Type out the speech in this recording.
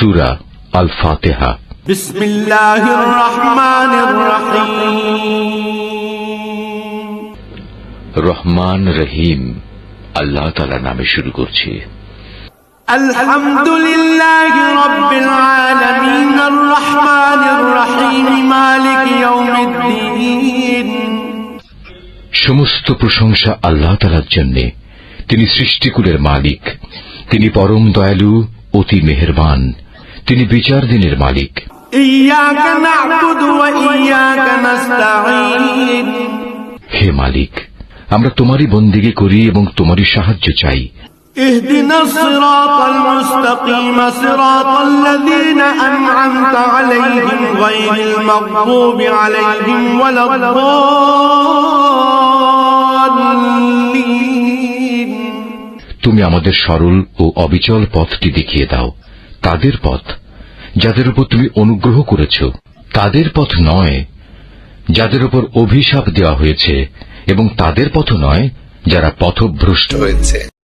সূরা আল ফাতিহা। বিসমিল্লাহির রহমানির রহিম। রহমান রহিম আল্লাহ তাআলার নামে শুরু করছি। আলহামদুলিল্লাহি রাব্বিল আলামিন আর রহমানির রহিম মালিক ইয়াউমিদ্দিন। সমস্ত প্রশংসা আল্লাহ তাআলার জন্য। তিনি সৃষ্টিকুলের মালিক, তিনি পরম দয়ালু, অতি মেহেরবান, তিনি বিচার দিনের মালিক। ইয়াকা না'বুদু ওয়া ইয়াকা নাস্তাঈন। হে মালিক, আমরা তোমারই বন্দেগী করি এবং তোমারই সাহায্য চাই। ইহদিনাস সিরাতাল মুস্তাকিম সিরাতাল্লাযীনা আন'আমতা আলাইহিম গায়রিল মাগদুবি আলাইহিম ওয়ালাদ-দাল্লিন। তুমি আমাদের সরল ও অবিচল পথটি দেখিয়ে দাও, তাদের পথ যাদের উপর তুমি অনুগ্রহ করেছ, তাদের পথ নয় যাদের উপর অভিশাপ দেওয়া হয়েছে, এবং তাদের পথ নয় যারা পথভ্রষ্ট হয়েছে।